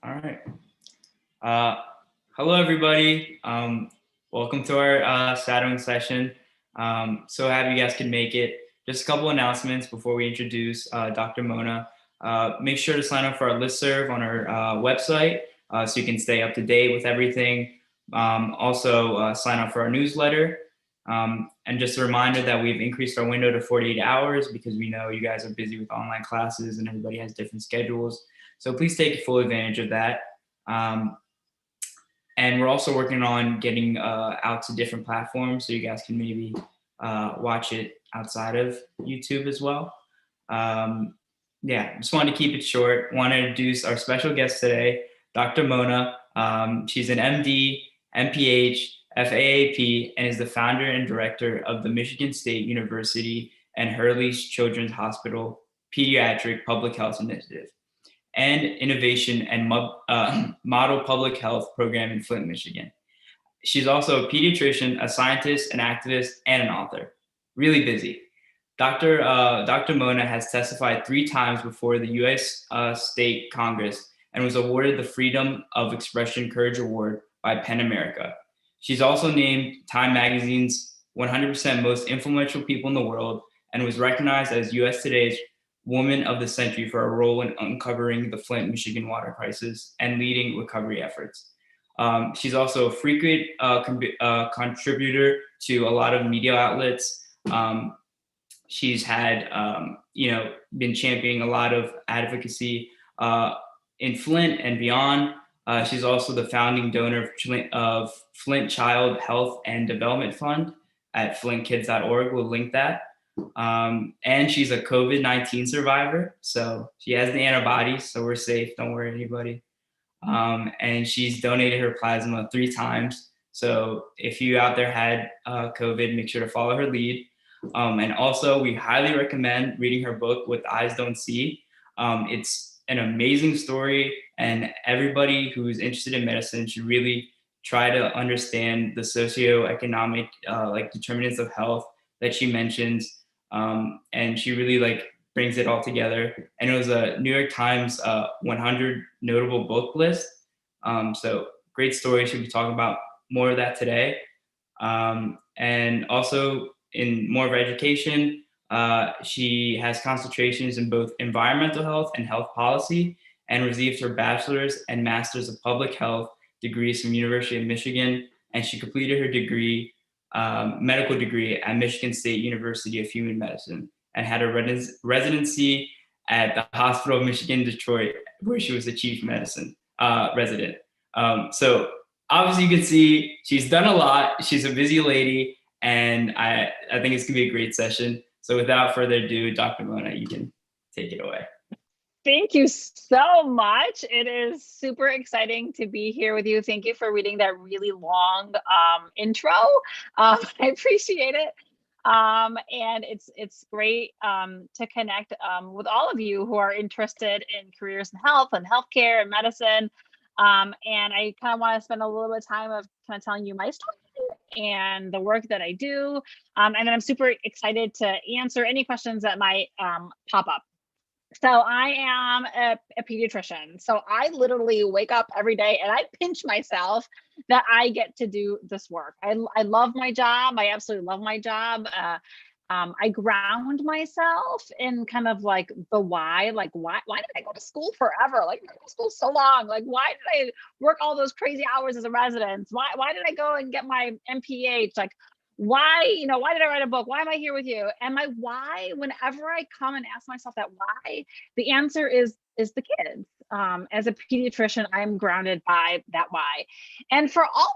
All right. Uh, Hello, everybody. Welcome to our shadowing session. So happy you guys could make it. Just a couple announcements before we introduce Dr. Mona. Make sure to sign up for our listserv on our website so you can stay up to date with everything. Also, sign up for our newsletter. And just a reminder that we've increased our window to 48 hours because we know you guys are busy with online classes and everybody has different schedules. So please take full advantage of that. Um, and we're also working on getting out to different platforms so you guys can maybe watch it outside of YouTube as well. Yeah, just wanted to keep it short. Want to introduce our special guest today, Dr. Mona. She's an MD, MPH, FAAP, and is the founder and director of the Michigan State University and Hurley's Children's Hospital Pediatric Public Health Initiative and Innovation and Model Public Health Program in Flint, Michigan. She's also a pediatrician, a scientist, an activist, and an author. Really busy. Dr. Mona has testified 3 times before the U.S. State Congress and was awarded the Freedom of Expression Courage Award by PEN America. She's also named Time Magazine's 100% Most Influential People in the World and was recognized as U.S. Today's Woman of the Century for her role in uncovering the Flint, Michigan water crisis and leading recovery efforts. She's also a frequent contributor to a lot of media outlets. She's had, been championing a lot of advocacy in Flint and beyond. She's also the founding donor of Flint Child Health and Development Fund at flintkids.org. We'll link that. And she's a COVID-19 survivor. So she has the antibodies, so we're safe. Don't worry, anybody. And she's donated her plasma 3 times. So if you out there had COVID, make sure to follow her lead. And also, we highly recommend reading her book, What Eyes Don't See. It's an amazing story, and everybody who's interested in medicine should really try to understand the socioeconomic determinants of health that she mentions. And she really brings it all together. And it was a New York Times 100 notable book list. So great story. She'll be talking about more of that today. And also in more of education, she has concentrations in both environmental health and health policy, and received her bachelor's and master's of public health degrees from University of Michigan. And she completed her medical degree at Michigan State University of Human Medicine and had a residency at the Hospital of Michigan, Detroit, where she was the chief medicine resident. So obviously you can see she's done a lot. She's a busy lady, and I think it's gonna be a great session. So without further ado, Dr. Mona, you can take it away. Thank you so much. It is super exciting to be here with you. Thank you for reading that really long intro. I appreciate it. And it's great to connect with all of you who are interested in careers in health and healthcare and medicine. And I kind of want to spend a little bit of time of kind of telling you my story and the work that I do. And then I'm super excited to answer any questions that might pop up. So I am a pediatrician. So I literally wake up every day and I pinch myself that I get to do this work. I love my job. I absolutely love my job. I ground myself in kind of like the why, like why did I go to school forever? Like I go to school so long. Like why did I work all those crazy hours as a resident? Why did I go and get my MPH? Like why did I write a book? Why am I here with you? And my why, whenever I come and ask myself that why, the answer is the kids. As a pediatrician, I'm grounded by that why. And for all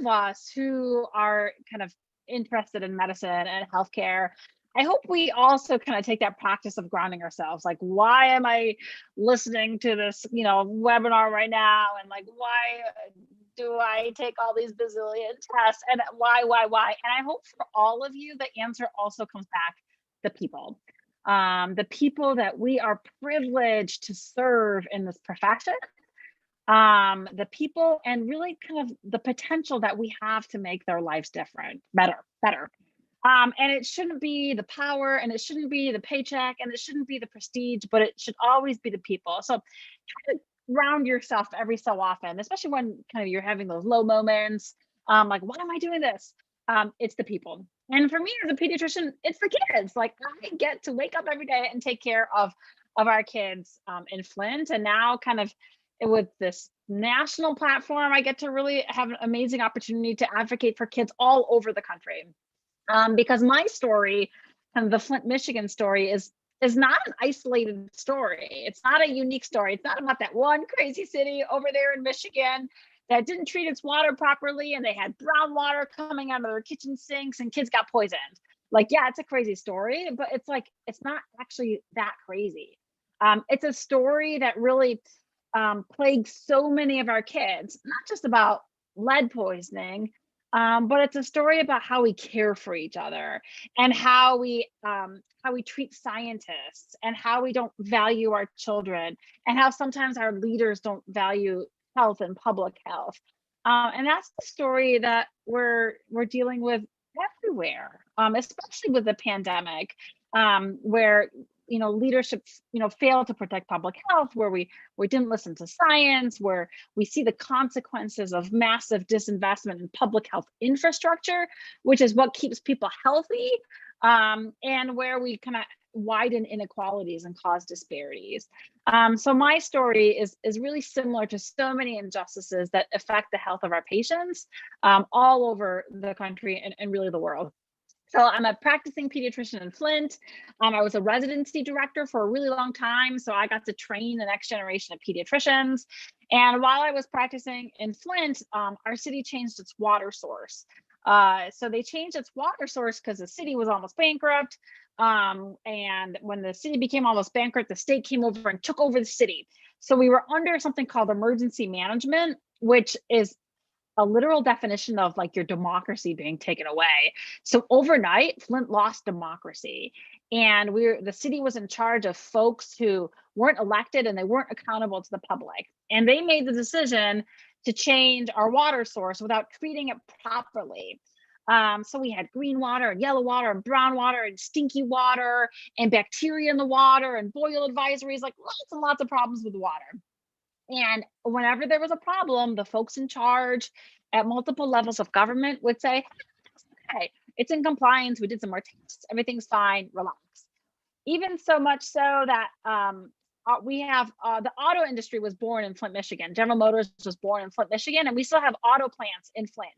of us who are kind of interested in medicine and healthcare, I hope we also kind of take that practice of grounding ourselves. Like, why am I listening to this, webinar right now? And like, why do I take all these bazillion tests? And why? And I hope for all of you, the answer also comes back the people. The people that we are privileged to serve in this profession. The people and really kind of the potential that we have to make their lives different, better. And it shouldn't be the power, and it shouldn't be the paycheck, and it shouldn't be the prestige, but it should always be the people. So try to ground yourself every so often, especially when kind of you're having those low moments. Like, why am I doing this? It's the people. And for me as a pediatrician, it's the kids. Like, I get to wake up every day and take care of our kids in Flint. And now kind of with this national platform, I get to really have an amazing opportunity to advocate for kids all over the country. Because my story, and the Flint, Michigan story, is not an isolated story. It's not a unique story. It's not about that one crazy city over there in Michigan that didn't treat its water properly and they had brown water coming out of their kitchen sinks and kids got poisoned. Like, yeah, it's a crazy story, but it's like, it's not actually that crazy. It's a story that really plagues so many of our kids, not just about lead poisoning, but it's a story about how we care for each other and how we treat scientists and how we don't value our children and how sometimes our leaders don't value health and public health. And that's the story that we're dealing with everywhere, especially with the pandemic, where leadership failed to protect public health, where we didn't listen to science, where we see the consequences of massive disinvestment in public health infrastructure, which is what keeps people healthy, and where we kind of widen inequalities and cause disparities. So my story is really similar to so many injustices that affect the health of our patients all over the country and really the world. So I'm a practicing pediatrician in Flint. I was a residency director for a really long time, so I got to train the next generation of pediatricians. And while I was practicing in Flint, our city changed its water source. So they changed its water source because the city was almost bankrupt. And when the city became almost bankrupt, the state came over and took over the city. So we were under something called emergency management, which is a literal definition of like your democracy being taken away. So overnight, Flint lost democracy. And the city was in charge of folks who weren't elected and they weren't accountable to the public. And they made the decision to change our water source without treating it properly. So we had green water and yellow water and brown water and stinky water and bacteria in the water and boil advisories, like lots and lots of problems with the water. And whenever there was a problem, the folks in charge at multiple levels of government would say, hey, it's in compliance. We did some more tests. Everything's fine. Relax. Even so much so that we have the auto industry was born in Flint, Michigan. General Motors was born in Flint, Michigan, and we still have auto plants in Flint.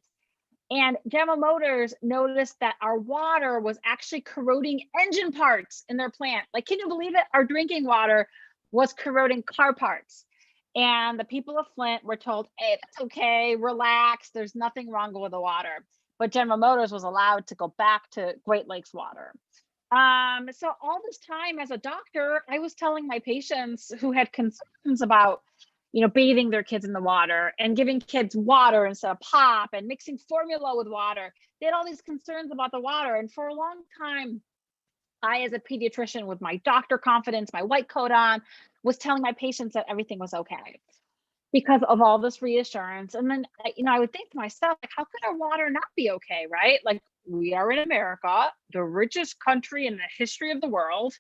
And General Motors noticed that our water was actually corroding engine parts in their plant. Like, can you believe it? Our drinking water was corroding car parts. And the people of Flint were told, hey, that's okay, relax, there's nothing wrong with the water. But General Motors was allowed to go back to Great Lakes water. So all this time as a doctor, I was telling my patients who had concerns about, bathing their kids in the water and giving kids water instead of pop and mixing formula with water. They had all these concerns about the water. And for a long time, I, as a pediatrician with my doctor confidence, my white coat on, was telling my patients that everything was okay because of all this reassurance. And then, I would think to myself, like, how could our water not be okay, right? Like, we are in America, the richest country in the history of the world.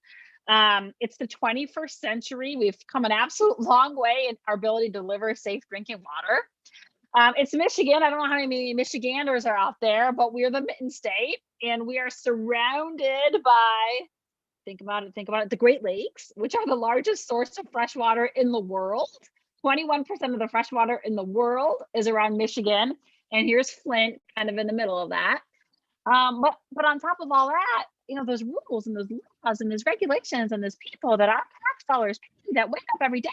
It's the 21st century. We've come an absolute long way in our ability to deliver safe drinking water. It's Michigan. I don't know how many Michiganders are out there, but we're the Mitten State, and we are surrounded by, think about it, the Great Lakes, which are the largest source of fresh water in the world. 21% of the fresh water in the world is around Michigan, and here's Flint, kind of in the middle of that. But on top of all that, there's rules and there's laws and there's regulations and there's people that our tax dollars pay that wake up every day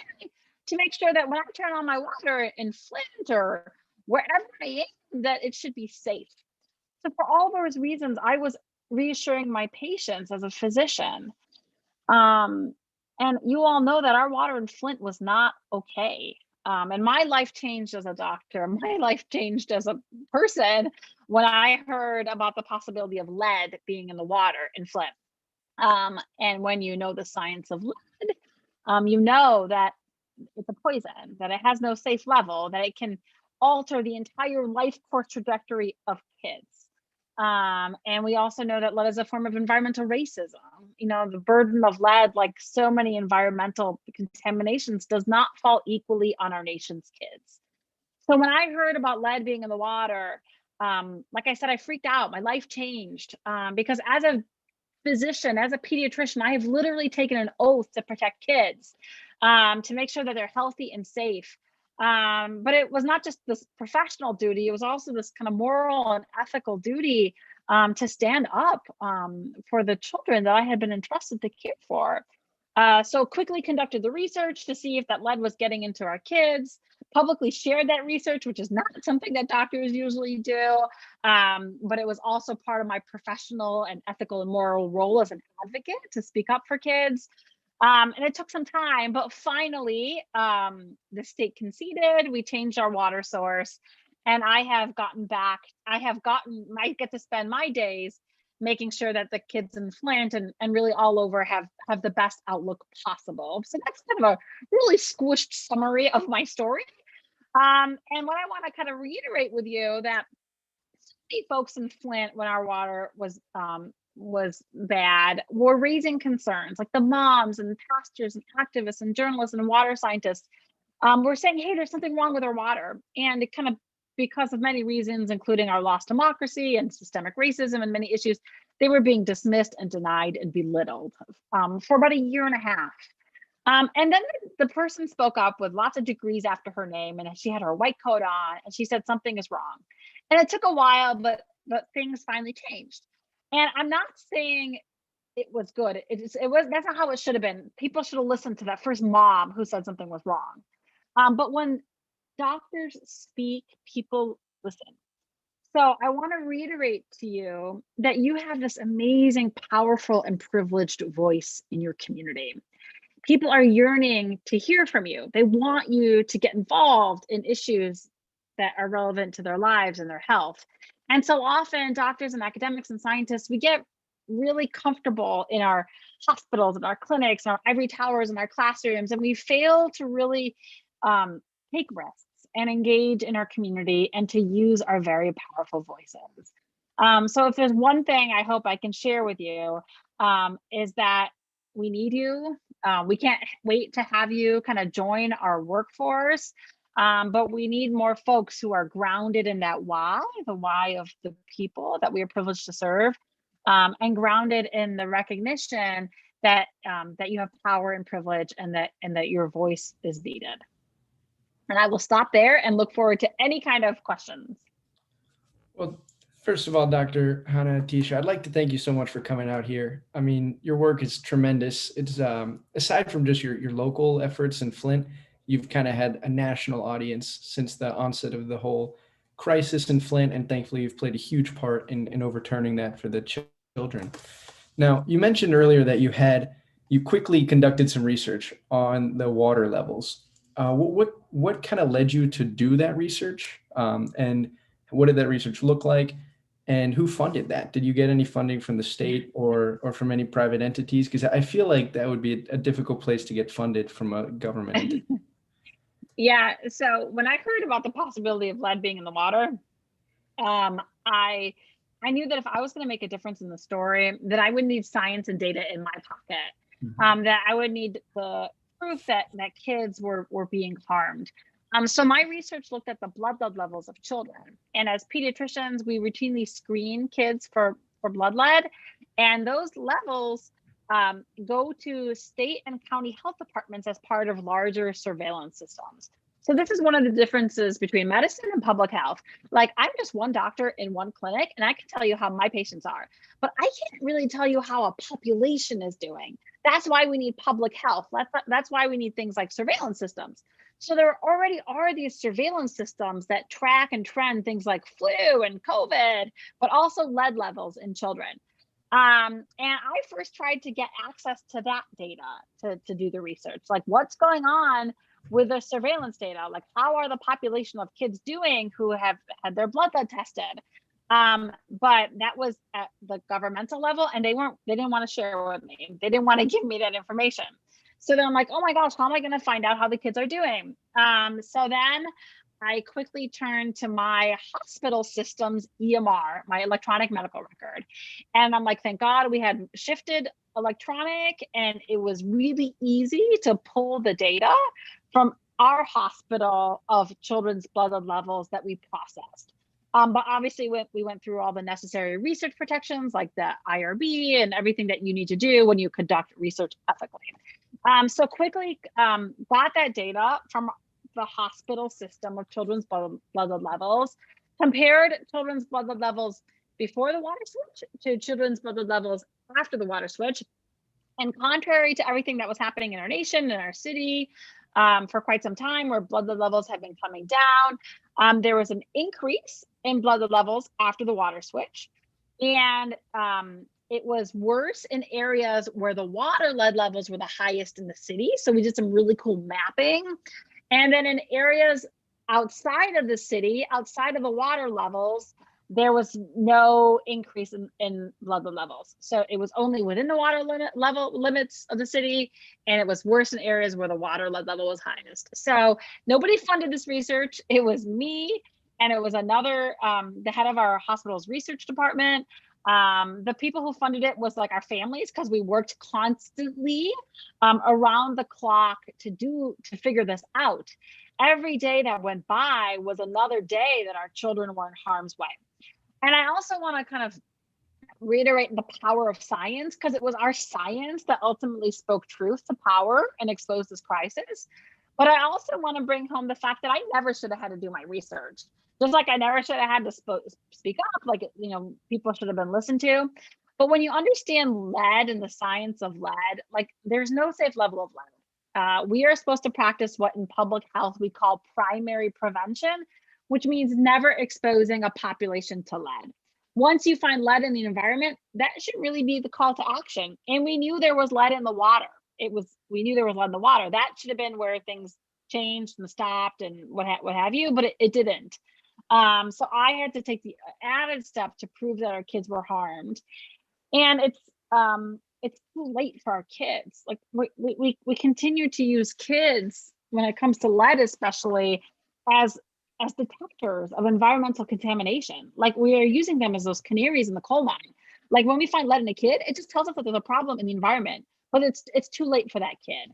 to make sure that when I turn on my water in Flint or wherever I am, that it should be safe. So for all those reasons, I was reassuring my patients as a physician. And you all know that our water in Flint was not okay. And my life changed as a doctor. My life changed as a person when I heard about the possibility of lead being in the water in Flint. And when you know the science of lead, you know that it's a poison, that it has no safe level, that it can alter the entire life course trajectory of kids. And we also know that lead is a form of environmental racism. You know, the burden of lead, like so many environmental contaminations, does not fall equally on our nation's kids. So when I heard about lead being in the water, like I said, I freaked out. My life changed, because as a physician, as a pediatrician, I have literally taken an oath to protect kids, to make sure that they're healthy and safe. But it was not just this professional duty, it was also this kind of moral and ethical duty, to stand up, for the children that I had been entrusted to care for. So quickly conducted the research to see if that lead was getting into our kids, publicly shared that research, which is not something that doctors usually do. But it was also part of my professional and ethical and moral role as an advocate to speak up for kids. And it took some time, but finally, the state conceded. We changed our water source, and I get to spend my days making sure that the kids in Flint and really all over have the best outlook possible. So that's kind of a really squished summary of my story. And what I want to kind of reiterate with you, that so many folks in Flint, when our water was bad, were raising concerns, like the moms and pastors and activists and journalists and water scientists, were saying, hey, there's something wrong with our water. And it kind of, because of many reasons, including our lost democracy and systemic racism and many issues, they were being dismissed and denied and belittled, for about a year and a half. And then the person spoke up with lots of degrees after her name, and she had her white coat on, and she said something is wrong. And it took a while, but things finally changed. And I'm not saying it was good. That's not how it should have been. People should have listened to that first mom who said something was wrong. But when doctors speak, people listen. So I want to reiterate to you that you have this amazing, powerful, and privileged voice in your community. People are yearning to hear from you. They want you to get involved in issues that are relevant to their lives and their health. And so often doctors and academics and scientists, we get really comfortable in our hospitals and our clinics and our ivory towers and our classrooms, and we fail to really take risks and engage in our community and to use our very powerful voices. So if there's one thing I hope I can share with you, is that we need you. We can't wait to have you kind of join our workforce, but we need more folks who are grounded in that why, the why of the people that we are privileged to serve, and grounded in the recognition that that you have power and privilege, and that your voice is needed. And I will stop there and look forward to any kind of questions. Well, first of all, Dr. Hanna-Attisha, I'd like to thank you so much for coming out here. I mean, your work is tremendous. It's aside from just your local efforts in Flint, you've kind of had a national audience since the onset of the whole crisis in Flint, and thankfully you've played a huge part in overturning that for the children. Now, you mentioned earlier that you quickly conducted some research on the water levels. What kind of led you to do that research, and what did that research look like, and who funded that? Did you get any funding from the state or from any private entities? Because I feel like that would be a difficult place to get funded from a government entity. Yeah, so when I heard about the possibility of lead being in the water, I knew that if I was going to make a difference in the story, that I would need science and data in my pocket, that I would need the proof that kids were being harmed. So my research looked at the blood levels of children. And as pediatricians, we routinely screen kids for blood lead. And those levels go to state and county health departments as part of larger surveillance systems. So this is one of the differences between medicine and public health. Like, I'm just one doctor in one clinic, and I can tell you how my patients are, but I can't really tell you how a population is doing. That's why we need public health. That's why we need things like surveillance systems. So there already are these surveillance systems that track and trend things like flu and COVID, but also lead levels in children. And I first tried to get access to that data to do the research, like what's going on with the surveillance data, like how are the population of kids doing who have had their blood lead tested. But that was at the governmental level, and they didn't want to share with me. They didn't want to give me that information. So then I'm like, oh my gosh, how am I going to find out how the kids are doing? So then I quickly turned to my hospital system's EMR, my electronic medical record. And I'm like, thank God we had shifted electronic, and it was really easy to pull the data from our hospital of children's blood levels that we processed. But obviously we went through all the necessary research protections like the IRB and everything that you need to do when you conduct research ethically. So quickly got that data from the hospital system of children's blood levels, compared children's blood levels before the water switch to children's blood levels after the water switch. And contrary to everything that was happening in our nation, in our city, for quite some time, where blood levels have been coming down, there was an increase in blood levels after the water switch. And it was worse in areas where the water lead levels were the highest in the city. So we did some really cool mapping. And then in areas outside of the city, outside of the water levels, there was no increase in blood levels. So it was only within the water limits of the city, and it was worse in areas where the water lead level was highest. So nobody funded this research. It was me, and it was another, the head of our hospital's research department. The people who funded it was like our families, because we worked constantly around the clock to figure this out. Every day that went by was another day that our children were in harm's way. And I also want to kind of reiterate the power of science, because it was our science that ultimately spoke truth to power and exposed this crisis. But I also want to bring home the fact that I never should have had to do my research. Just like I never should have had to speak up, like, you know, people should have been listened to. But when you understand lead and the science of lead, like, there's no safe level of lead. We are supposed to practice what in public health we call primary prevention, which means never exposing a population to lead. Once you find lead in the environment, that should really be the call to action. And we knew there was lead in the water. We knew there was lead in the water. That should have been where things changed and stopped and what have you, but it didn't. So I had to take the added step to prove that our kids were harmed. And it's too late for our kids. Like, we continue to use kids when it comes to lead, especially as detectors of environmental contamination. Like, we are using them as those canaries in the coal mine. Like, when we find lead in a kid, it just tells us that there's a problem in the environment, but it's too late for that kid.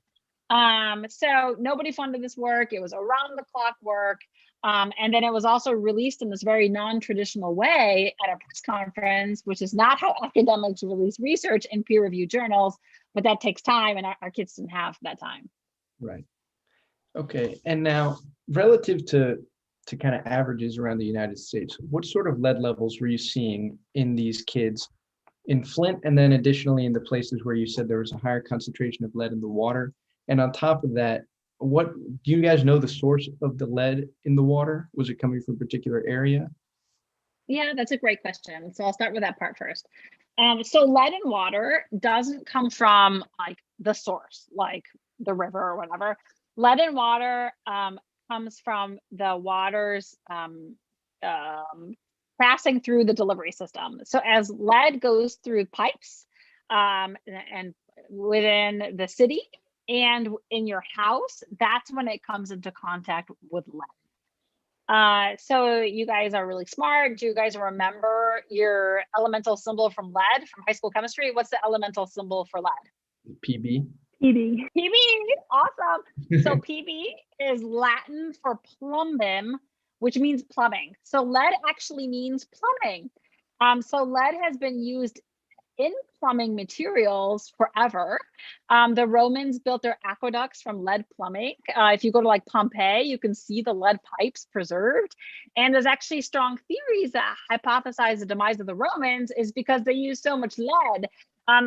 So nobody funded this work. It was around the clock work. And then it was also released in this very non-traditional way at a press conference, which is not how academics release research in peer-reviewed journals, but that takes time, and our kids didn't have that time. Right. Okay. And now, relative to kind of averages around the United States, what sort of lead levels were you seeing in these kids in Flint, and then additionally in the places where you said there was a higher concentration of lead in the water? And on top of that, what do you guys know the source of the lead in the water? Was it coming from a particular area? Yeah, that's a great question. So I'll start with that part first. So lead in water doesn't come from like the source, like the river or whatever. Lead in water comes from the waters passing through the delivery system. So as lead goes through pipes and within the city and in your house, that's when it comes into contact with lead. So you guys are really smart. Do you guys remember your elemental symbol from lead from high school chemistry? What's the elemental symbol for lead? PB. PB. PB, awesome. So PB is Latin for plumbum, which means plumbing. So lead actually means plumbing. So lead has been used in plumbing materials forever. The Romans built their aqueducts from lead plumbing. If you go to like Pompeii, you can see the lead pipes preserved. And there's actually strong theories that hypothesize the demise of the Romans is because they used so much lead.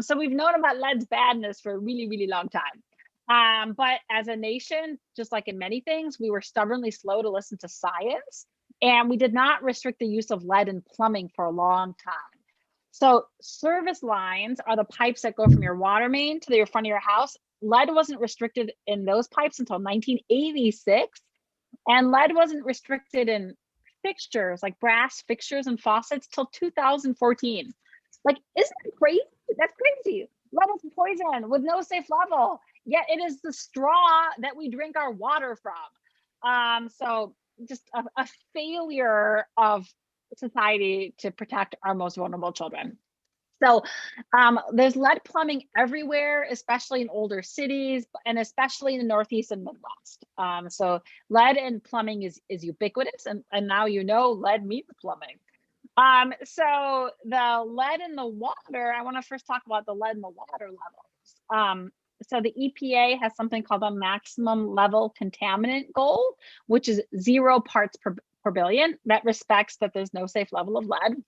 So we've known about lead's badness for a really, really long time. But as a nation, just like in many things, we were stubbornly slow to listen to science. And we did not restrict the use of lead in plumbing for a long time. So service lines are the pipes that go from your water main to the front of your house. Lead wasn't restricted in those pipes until 1986. And lead wasn't restricted in fixtures, like brass fixtures and faucets, till 2014. Like, isn't that crazy? That's crazy. Lead is poison with no safe level. Yet it is the straw that we drink our water from. So just a failure of society to protect our most vulnerable children. So there's lead plumbing everywhere, especially in older cities and especially in the Northeast and Midwest. So lead in plumbing is ubiquitous, and now lead means plumbing. So the lead in the water, I want to first talk about the lead in the water levels. So the EPA has something called a maximum level contaminant goal, which is 0 parts per billion. That respects that there's no safe level of lead.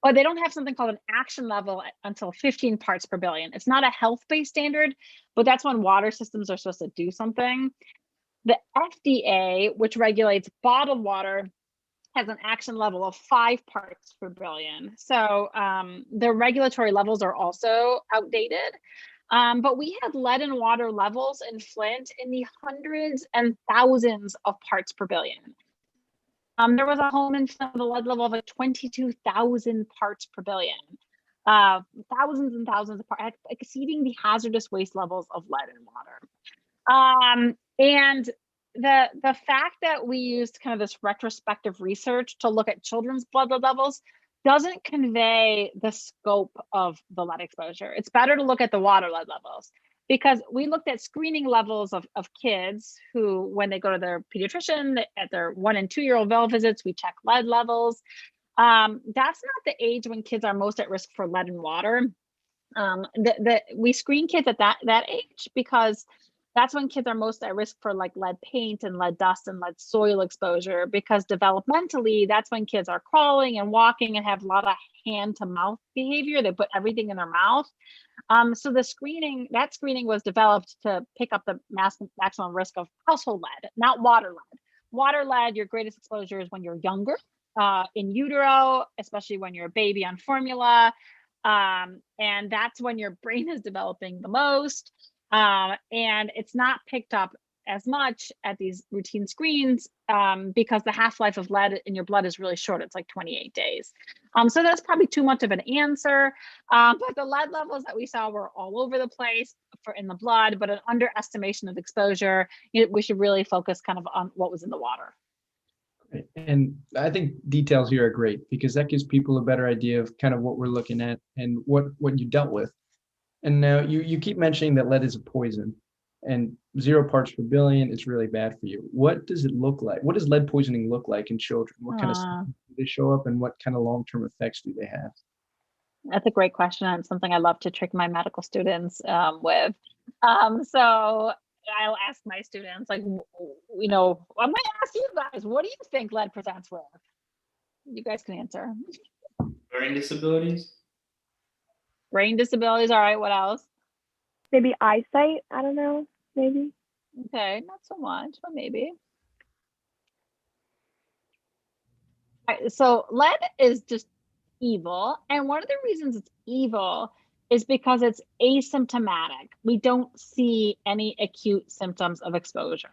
But they don't have something called an action level until 15 parts per billion. It's not a health-based standard, but that's when water systems are supposed to do something. The FDA, which regulates bottled water, has an action level of 5 parts per billion. So the regulatory levels are also outdated. But we had lead in water levels in Flint in the hundreds and thousands of parts per billion. There was a home in Flint with a lead level of like 22,000 parts per billion. Thousands and thousands of parts, exceeding the hazardous waste levels of lead in water. And the fact that we used kind of this retrospective research to look at children's blood lead levels doesn't convey the scope of the lead exposure. It's better to look at the water lead levels, because we looked at screening levels of kids who, when they go to their pediatrician at their 1 and 2 year old well visits, we check lead levels. That's not the age when kids are most at risk for lead in water. We screen kids at that age because that's when kids are most at risk for like lead paint and lead dust and lead soil exposure, because developmentally, that's when kids are crawling and walking and have a lot of hand to mouth behavior. They put everything in their mouth. So that screening was developed to pick up the maximum risk of household lead, not water lead. Water lead, your greatest exposure is when you're younger, in utero, especially when you're a baby on formula. And that's when your brain is developing the most. And it's not picked up as much at these routine screens because the half-life of lead in your blood is really short. It's like 28 days. So that's probably too much of an answer. But the lead levels that we saw were all over the place in the blood, but an underestimation of exposure. We should really focus kind of on what was in the water. And I think details here are great, because that gives people a better idea of kind of what we're looking at and what you dealt with. And now you keep mentioning that lead is a poison, and 0 parts per billion is really bad for you. What does it look like? What does lead poisoning look like in children? What kind of symptoms do they show up, and what kind of long-term effects do they have? That's a great question, and something I love to trick my medical students with. So I'll ask my students, like, I might ask you guys, what do you think lead presents with? You guys can answer. Learning disabilities. Brain disabilities. All right. What else? Maybe eyesight. I don't know. Maybe. Okay. Not so much, but maybe. All right, so lead is just evil. And one of the reasons it's evil is because it's asymptomatic. We don't see any acute symptoms of exposure.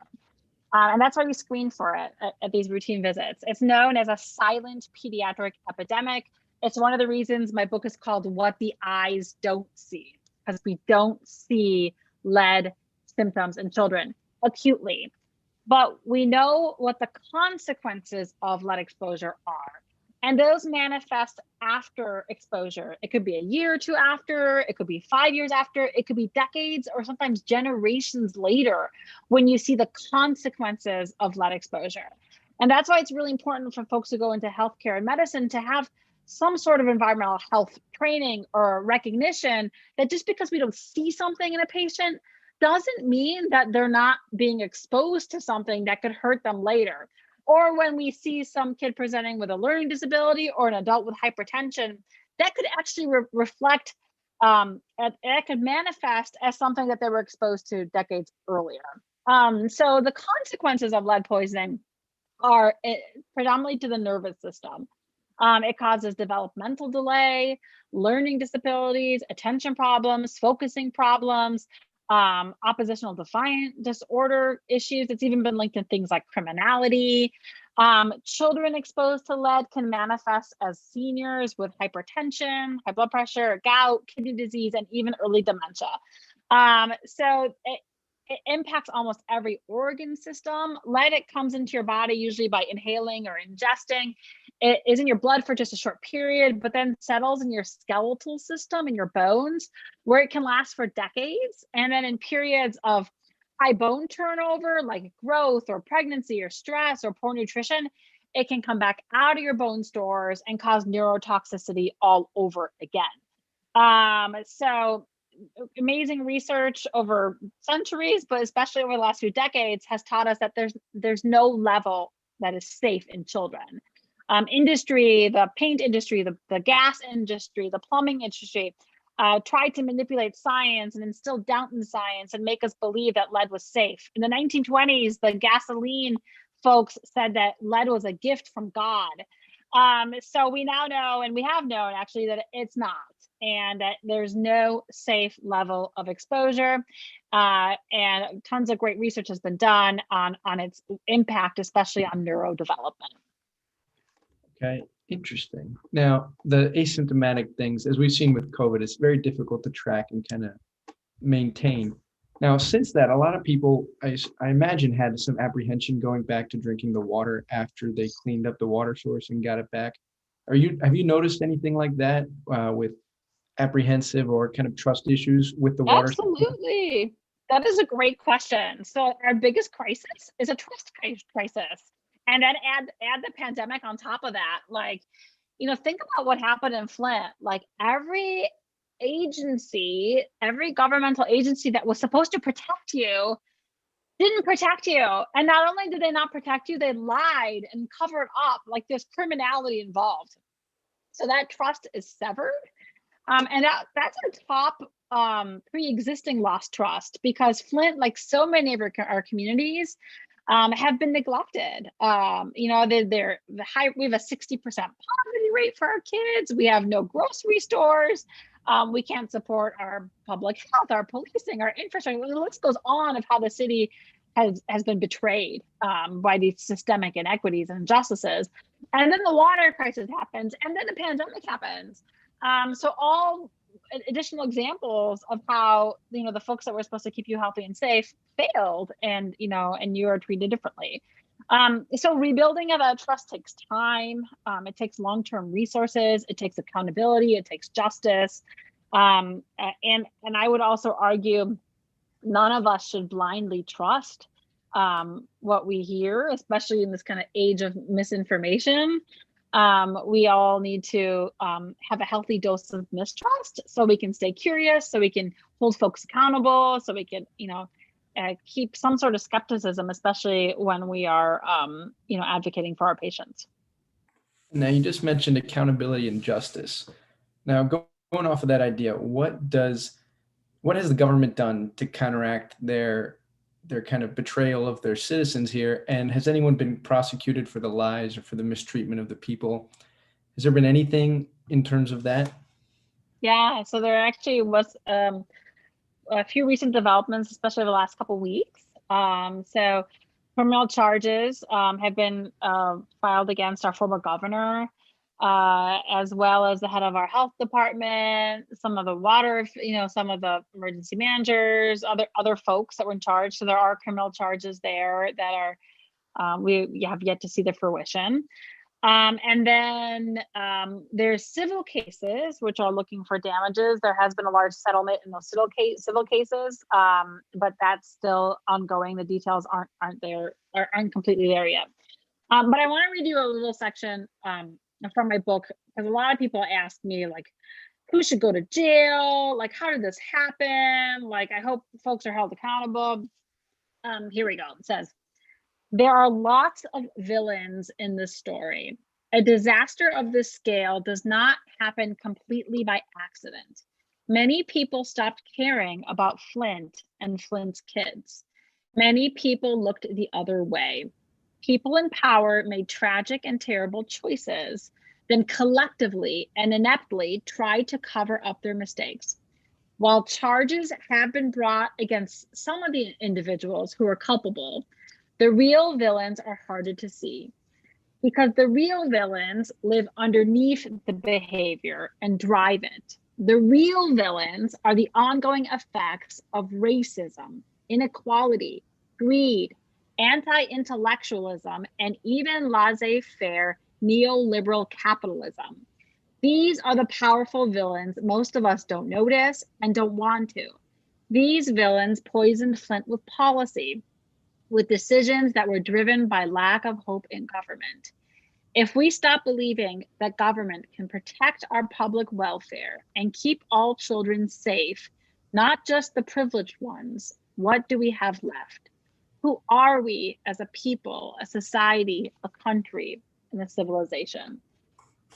And that's why we screen for it at these routine visits. It's known as a silent pediatric epidemic. It's one of the reasons my book is called What the Eyes Don't See, because we don't see lead symptoms in children acutely. But we know what the consequences of lead exposure are. And those manifest after exposure. It could be a year or two after, it could be 5 years after, it could be decades or sometimes generations later when you see the consequences of lead exposure. And that's why it's really important for folks who go into healthcare and medicine to have some sort of environmental health training or recognition that just because we don't see something in a patient doesn't mean that they're not being exposed to something that could hurt them later. Or when we see some kid presenting with a learning disability or an adult with hypertension, that could actually reflect, that could manifest as something that they were exposed to decades earlier. So the consequences of lead poisoning are predominantly to the nervous system. It causes developmental delay, learning disabilities, attention problems, focusing problems, oppositional defiant disorder issues. It's even been linked to things like criminality. Children exposed to lead can manifest as seniors with hypertension, high blood pressure, gout, kidney disease, and even early dementia. So it impacts almost every organ system. Lead, it comes into your body usually by inhaling or ingesting. It is in your blood for just a short period, but then settles in your skeletal system, in your bones, where it can last for decades. And then in periods of high bone turnover, like growth or pregnancy or stress or poor nutrition, it can come back out of your bone stores and cause neurotoxicity all over again. So amazing research over centuries, but especially over the last few decades, has taught us that there's no level that is safe in children. Industry, the paint industry, the gas industry, the plumbing industry, tried to manipulate science and instill doubt in science and make us believe that lead was safe. In the 1920s, the gasoline folks said that lead was a gift from God. So we now know, and we have known actually, that it's not, and that there's no safe level of exposure. And tons of great research has been done on its impact, especially on neurodevelopment. Okay, interesting. Now, the asymptomatic things, as we've seen with COVID, it's very difficult to track and kind of maintain. Now, since that, a lot of people, I imagine, had some apprehension going back to drinking the water after they cleaned up the water source and got it back. Have you noticed anything like that with apprehensive or kind of trust issues with the water? Absolutely. That is a great question. So our biggest crisis is a trust crisis. And then add the pandemic on top of that. Like, think about what happened in Flint. Like every agency, every governmental agency that was supposed to protect you didn't protect you. And not only did they not protect you, they lied and covered up. Like there's criminality involved. So that trust is severed. And that's our top pre-existing lost trust, because Flint, like so many of our communities, have been neglected. We have a 60% poverty rate for our kids. We have no grocery stores. We can't support our public health, our policing, our infrastructure. The list goes on of how the city has been betrayed by these systemic inequities and injustices. And then the water crisis happens, and then the pandemic happens. So all additional examples of how the folks that were supposed to keep you healthy and safe failed, and you are treated differently. So rebuilding of that trust takes time. It takes long-term resources. It takes accountability. It takes justice. And I would also argue none of us should blindly trust what we hear, especially in this kind of age of misinformation. We all need to have a healthy dose of mistrust, so we can stay curious, so we can hold folks accountable, so we can, keep some sort of skepticism, especially when we are, advocating for our patients. Now, you just mentioned accountability and justice. Now, going off of that idea, what has the government done to counteract their kind of betrayal of their citizens here? And has anyone been prosecuted for the lies or for the mistreatment of the people? Has there been anything in terms of that? Yeah, so there actually was a few recent developments, especially the last couple of weeks. So criminal charges have been filed against our former governor, as well as the head of our health department, some of the water, some of the emergency managers, other folks that were in charge. So there are criminal charges there that are we have yet to see the fruition. And then there's civil cases which are looking for damages. There has been a large settlement in those civil cases, but that's still ongoing. The details aren't completely there yet. But I want to read you a little section from my book, because a lot of people ask me, like, who should go to jail? Like, how did this happen? Like, I hope folks are held accountable. Here we go. It says, there are lots of villains in this story. A disaster of this scale does not happen completely by accident. Many people stopped caring about Flint and Flint's kids. Many people looked the other way. People in power made tragic and terrible choices, then collectively and ineptly tried to cover up their mistakes. While charges have been brought against some of the individuals who are culpable, the real villains are harder to see, because the real villains live underneath the behavior and drive it. The real villains are the ongoing effects of racism, inequality, greed, anti-intellectualism, and even laissez-faire neoliberal capitalism. These are the powerful villains most of us don't notice and don't want to. These villains poisoned Flint with policy, with decisions that were driven by lack of hope in government. If we stop believing that government can protect our public welfare and keep all children safe, not just the privileged ones, what do we have left? Who are we as a people, a society, a country, and a civilization?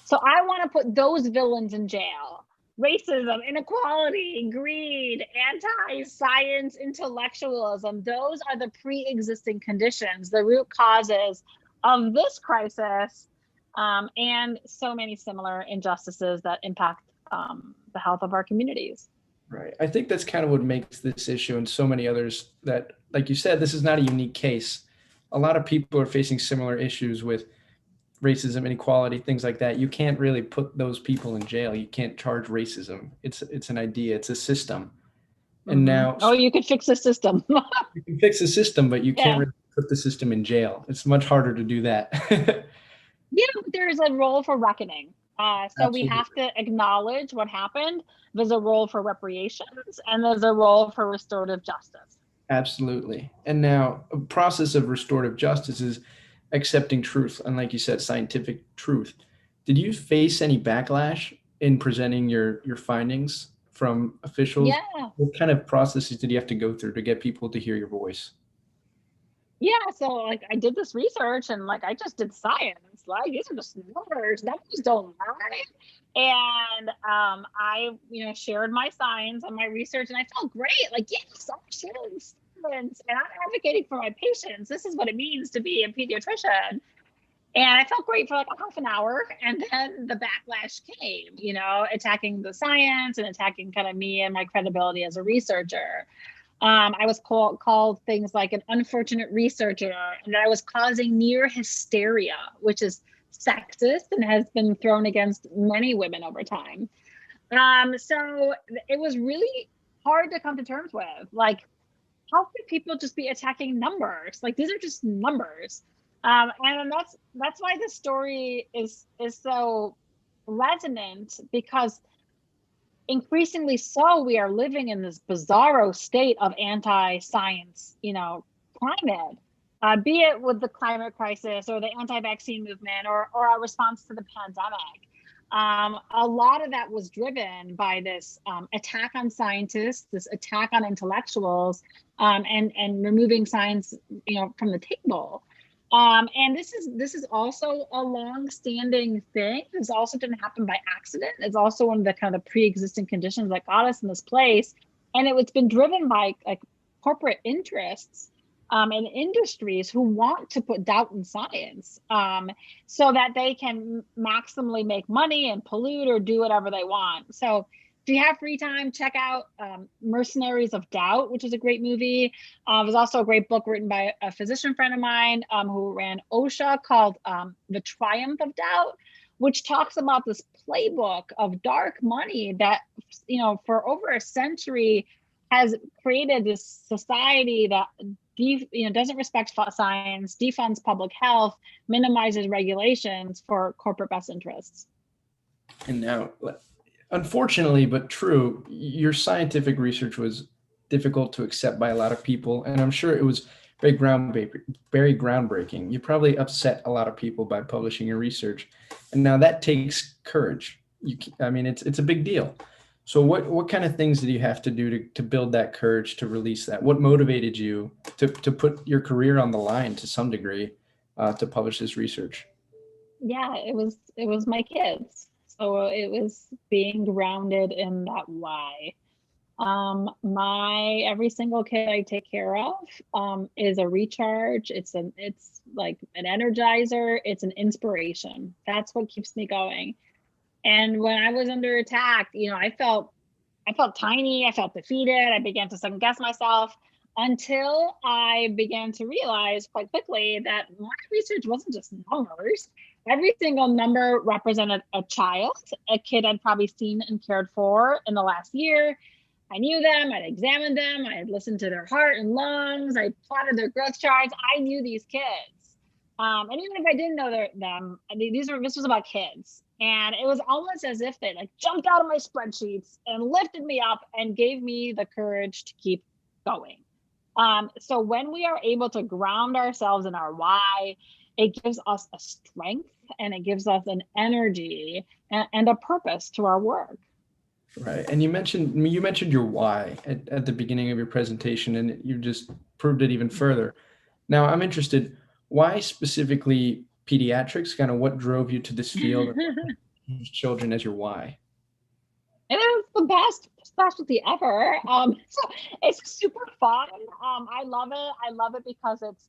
So I want to put those villains in jail. Racism, inequality, greed, anti-science intellectualism. Those are the pre-existing conditions, the root causes of this crisis, and so many similar injustices that impact the health of our communities. Right. I think that's kind of what makes this issue and so many others that, like you said, this is not a unique case. A lot of people are facing similar issues with racism, inequality, things like that. You can't really put those people in jail. You can't charge racism. It's an idea. It's a system. And now, you could fix the system. you can fix the system, but you can't really put the system in jail. It's much harder to do that. Yeah, there's a role for reckoning. So Absolutely. we have to acknowledge what happened. There's a role for reparations, and there's a role for restorative justice. Absolutely. And now a process of restorative justice is accepting truth. And like you said, scientific truth. Did you face any backlash in presenting your findings from officials? Yeah. What kind of processes did you have to go through to get people to hear your voice? Yeah, so like I did this research and like I just did science. Like these are just numbers don't lie. And I shared my science and my research, and I felt great. Like, yes, I'm sharing science and I'm advocating for my patients. This is what it means to be a pediatrician. And I felt great for like a half an hour, and then the backlash came, attacking the science and attacking kind of me and my credibility as a researcher. I was called things like an unfortunate researcher, and I was causing near hysteria, which is sexist and has been thrown against many women over time. So it was really hard to come to terms with. Like, how could people just be attacking numbers? Like, these are just numbers. And that's why this story is so resonant, because increasingly so, we are living in this bizarro state of anti-science, climate, be it with the climate crisis or the anti-vaccine movement or our response to the pandemic. A lot of that was driven by this attack on scientists, this attack on intellectuals, and removing science, from the table. And this is also a long-standing thing. This also didn't happen by accident. It's also one of the kind of pre-existing conditions that got us in this place. And it's been driven by like corporate interests and industries who want to put doubt in science so that they can maximally make money and pollute or do whatever they want. So if you have free time, check out Mercenaries of Doubt, which is a great movie. There's also a great book written by a physician friend of mine who ran OSHA called The Triumph of Doubt, which talks about this playbook of dark money that, for over a century has created this society that doesn't respect science, defunds public health, minimizes regulations for corporate best interests. And now, unfortunately, but true, your scientific research was difficult to accept by a lot of people, and I'm sure it was very groundbreaking. You probably upset a lot of people by publishing your research, and now that takes courage. It's a big deal. So what kind of things did you have to do to build that courage to release that? What motivated you to put your career on the line to some degree to publish this research? Yeah, it was my kids. So it was being grounded in that why. Every single kid I take care of is a recharge. It's like an energizer. It's an inspiration. That's what keeps me going. And when I was under attack, I felt tiny. I felt defeated. I began to second guess myself until I began to realize quite quickly that my research wasn't just numbers. Every single number represented a child, a kid I'd probably seen and cared for in the last year. I knew them, I'd examined them, I had listened to their heart and lungs, I plotted their growth charts. I knew these kids. And even if I didn't know them, this was about kids. And it was almost as if they like jumped out of my spreadsheets and lifted me up and gave me the courage to keep going. So when we are able to ground ourselves in our why, it gives us a strength and it gives us an energy and a purpose to our work. Right. And you mentioned your why at the beginning of your presentation, and you just proved it even further. Now I'm interested, why specifically pediatrics? Kind of what drove you to this field? Children as your why? It is the best specialty ever. So it's super fun. I love it. I love it because it's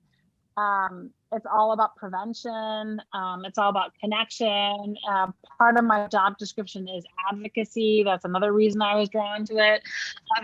all about prevention. It's all about connection. Part of my job description is advocacy. That's another reason I was drawn to it.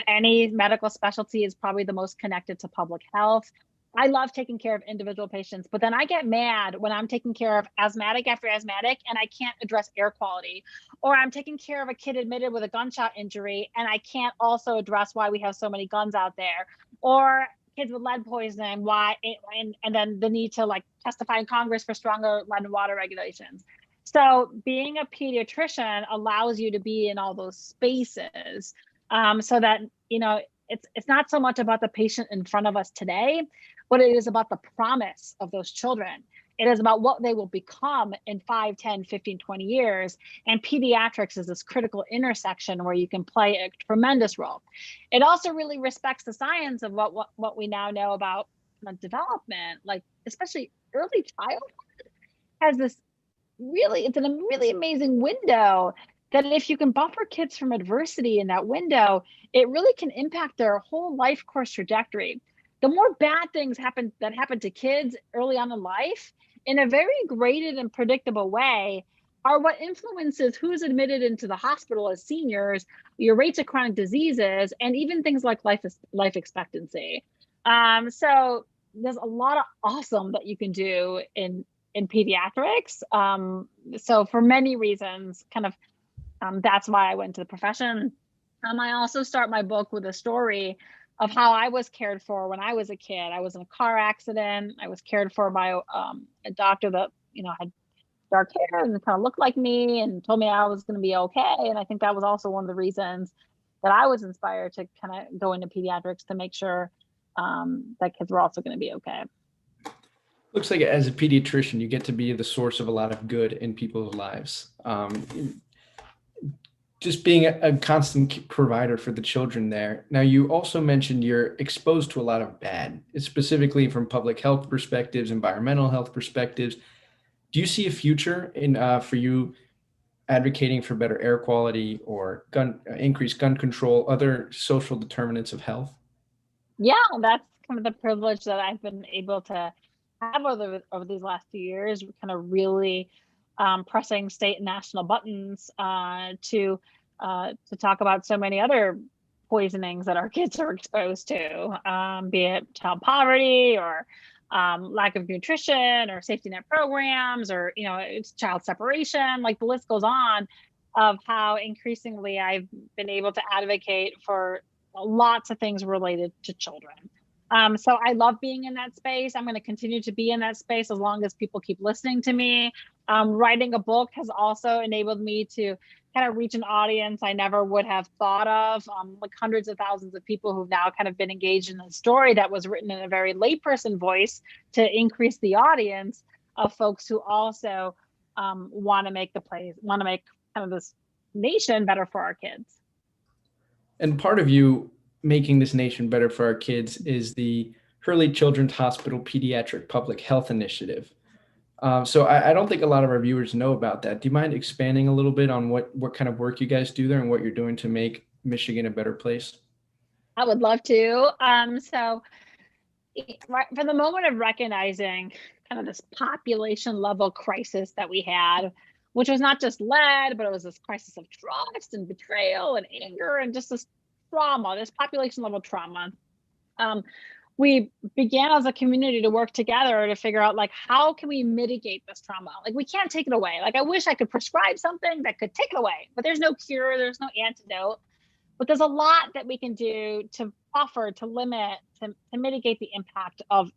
Any medical specialty is probably the most connected to public health. I love taking care of individual patients, but then I get mad when I'm taking care of asthmatic after asthmatic and I can't address air quality, or I'm taking care of a kid admitted with a gunshot injury and I can't also address why we have so many guns out there, or kids with lead poisoning, and then the need to like testify in Congress for stronger lead and water regulations. So being a pediatrician allows you to be in all those spaces, so that, it's not so much about the patient in front of us today, but it is about the promise of those children. It is about what they will become in 5, 10, 15, 20 years. And pediatrics is this critical intersection where you can play a tremendous role. It also really respects the science of what we now know about development, like especially early childhood has this it's a really amazing window that if you can buffer kids from adversity in that window, it really can impact their whole life course trajectory. The more bad things happen to kids early on in life, in a very graded and predictable way, are what influences who's admitted into the hospital as seniors, your rates of chronic diseases, and even things like life expectancy. So there's a lot of awesome that you can do in pediatrics. So for many reasons, that's why I went to the profession. I also start my book with a story of how I was cared for when I was a kid. I was in a car accident. I was cared for by a doctor that, had dark hair and kind of looked like me and told me I was going to be okay. And I think that was also one of the reasons that I was inspired to kind of go into pediatrics, to make sure that kids were also going to be okay. Looks like as a pediatrician, you get to be the source of a lot of good in people's lives. Just being a constant provider for the children there. Now, you also mentioned you're exposed to a lot of bad, specifically from public health perspectives, environmental health perspectives. Do you see a future in for you advocating for better air quality or increased gun control, other social determinants of health? Yeah, that's kind of the privilege that I've been able to have over these last few years, kind of really pressing state and national buttons to talk about so many other poisonings that our kids are exposed to, be it child poverty or lack of nutrition or safety net programs, or it's child separation. Like the list goes on of how increasingly I've been able to advocate for lots of things related to children. So I love being in that space. I'm going to continue to be in that space as long as people keep listening to me. Writing a book has also enabled me to kind of reach an audience I never would have thought of, like hundreds of thousands of people who've now kind of been engaged in a story that was written in a very layperson voice to increase the audience of folks who also want to make kind of this nation better for our kids. And part of you making this nation better for our kids is the Hurley Children's Hospital Pediatric Public Health Initiative. So I don't think a lot of our viewers know about that. Do you mind expanding a little bit on what kind of work you guys do there and what you're doing to make Michigan a better place? I would love to. So for the moment of recognizing kind of this population level crisis that we had, which was not just lead, but it was this crisis of trust and betrayal and anger and just this trauma, this population level trauma. We began as a community to work together to figure out, like, how can we mitigate this trauma? Like, we can't take it away. Like, I wish I could prescribe something that could take it away, but there's no cure, there's no antidote. but there's a lot that we can do to buffer, to limit, to mitigate the impact of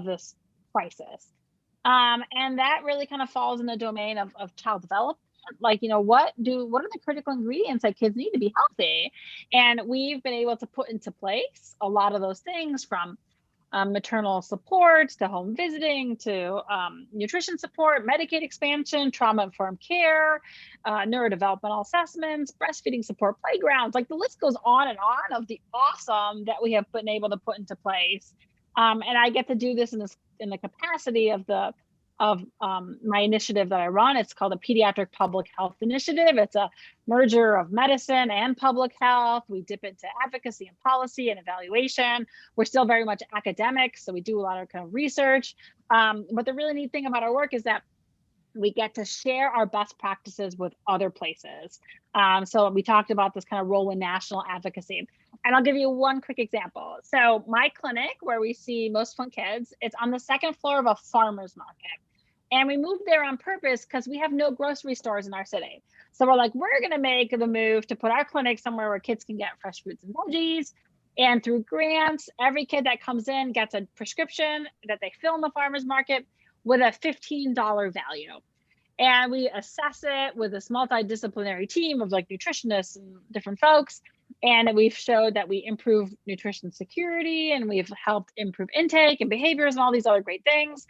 this crisis. And that really kind of falls in the domain of child development. Like, what are the critical ingredients that kids need to be healthy? And we've been able to put into place a lot of those things, from maternal support to home visiting to nutrition support, Medicaid expansion, trauma-informed care, neurodevelopmental assessments, breastfeeding support, playgrounds. Like, the list goes on and on of the awesome that we have been able to put into place. And I get to do this in the capacity of my initiative that I run. It's called the Pediatric Public Health Initiative. It's a merger of medicine and public health. We dip into advocacy and policy and evaluation. We're still very much academics, so we do a lot of kind of research. But the really neat thing about our work is that we get to share our best practices with other places. So we talked about this kind of role in national advocacy. And I'll give you one quick example. So my clinic, where we see most Flint kids, it's on the second floor of a farmer's market. And we moved there on purpose because we have no grocery stores in our city. So we're like, we're going to make the move to put our clinic somewhere where kids can get fresh fruits and veggies. And through grants, every kid that comes in gets a prescription that they fill in the farmer's market with a $15 value. And we assess it with this multidisciplinary team of like nutritionists and different folks. And we've showed that we improve nutrition security, and we've helped improve intake and behaviors and all these other great things.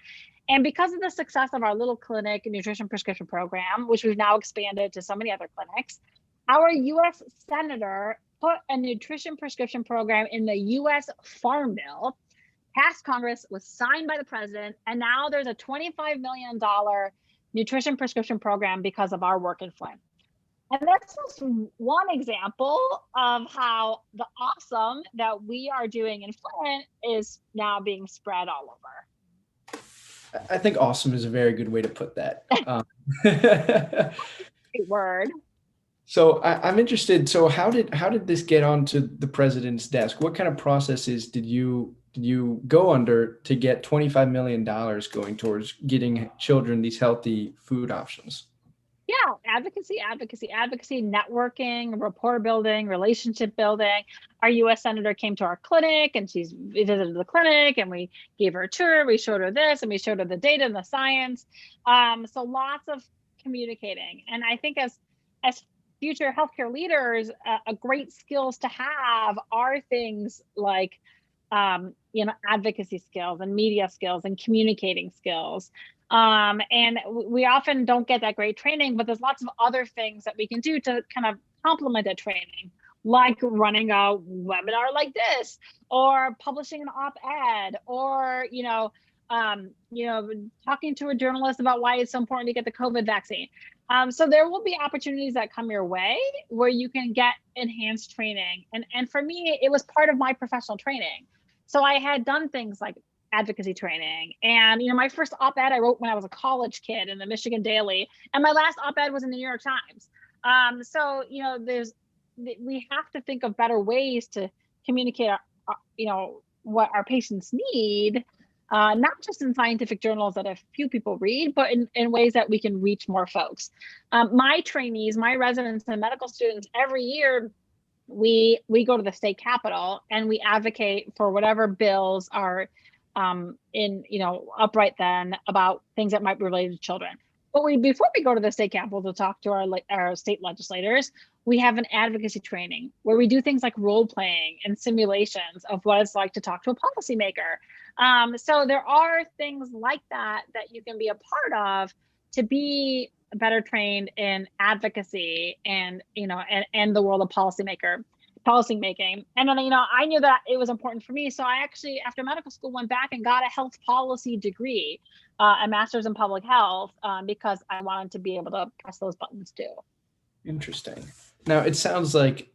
And because of the success of our little clinic nutrition prescription program, which we've now expanded to so many other clinics, our US Senator put a nutrition prescription program in the US Farm Bill, passed Congress, was signed by the president, and now there's a $25 million nutrition prescription program because of our work in Flint. And that's just one example of how the awesome that we are doing in Flint is now being spread all over. I think awesome is a very good way to put that. Great word. So I'm interested. So how did this get onto the president's desk? What kind of processes did you go under to get $25 million going towards getting children these healthy food options? Yeah, advocacy, networking, rapport building, relationship building. Our US Senator came to our clinic, and she visited the clinic, and we gave her a tour. We showed her this, and we showed her the data and the science. So lots of communicating. And I think as future healthcare leaders, a great skills to have are things like advocacy skills and media skills and communicating skills. And we often don't get that great training, but there's lots of other things that we can do to kind of complement that training, like running a webinar like this, or publishing an op-ed, or talking to a journalist about why it's so important to get the COVID vaccine. So there will be opportunities that come your way where you can get enhanced training. And for me, it was part of my professional training. So I had done things like advocacy training. And, my first op-ed I wrote when I was a college kid in the Michigan Daily, and my last op-ed was in the New York Times. So, we have to think of better ways to communicate, what our patients need, not just in scientific journals that a few people read, but in ways that we can reach more folks. My trainees, my residents and medical students, every year, we go to the state capitol and we advocate for whatever bills are upright then about things that might be related to children. But before we go to the state capitol to talk to our state legislators, we have an advocacy training where we do things like role playing and simulations of what it's like to talk to a policymaker. So there are things like that you can be a part of to be better trained in advocacy and the world of policy making. And then, I knew that it was important for me. So I actually, after medical school, went back and got a health policy degree, a master's in public health, because I wanted to be able to press those buttons too. Interesting. Now, it sounds like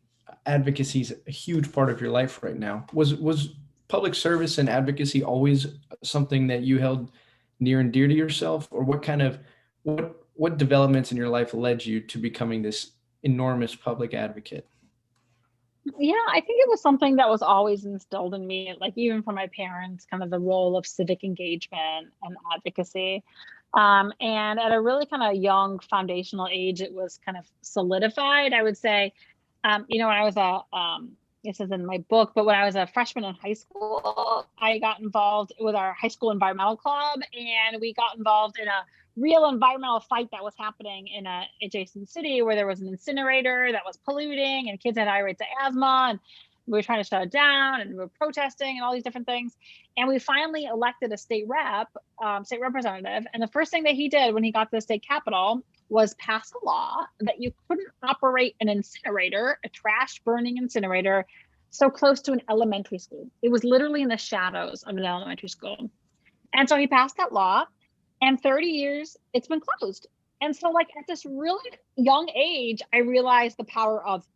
advocacy is a huge part of your life right now. Was public service and advocacy always something that you held near and dear to yourself, or what developments in your life led you to becoming this enormous public advocate? Yeah, I think it was something that was always instilled in me, like even from my parents, kind of the role of civic engagement and advocacy. And at a really kind of young foundational age, it was kind of solidified, I would say. When I was this is in my book, but when I was a freshman in high school, I got involved with our high school environmental club, and we got involved in a real environmental fight that was happening in a adjacent city where there was an incinerator that was polluting and kids had high rates of asthma, and we were trying to shut it down, and we were protesting and all these different things. And we finally elected a state representative. And the first thing that he did when he got to the state capitol was pass a law that you couldn't operate an incinerator, a trash burning incinerator, so close to an elementary school. It was literally in the shadows of an elementary school. And so he passed that law, and 30 years, it's been closed. And so like at this really young age, I realized the power of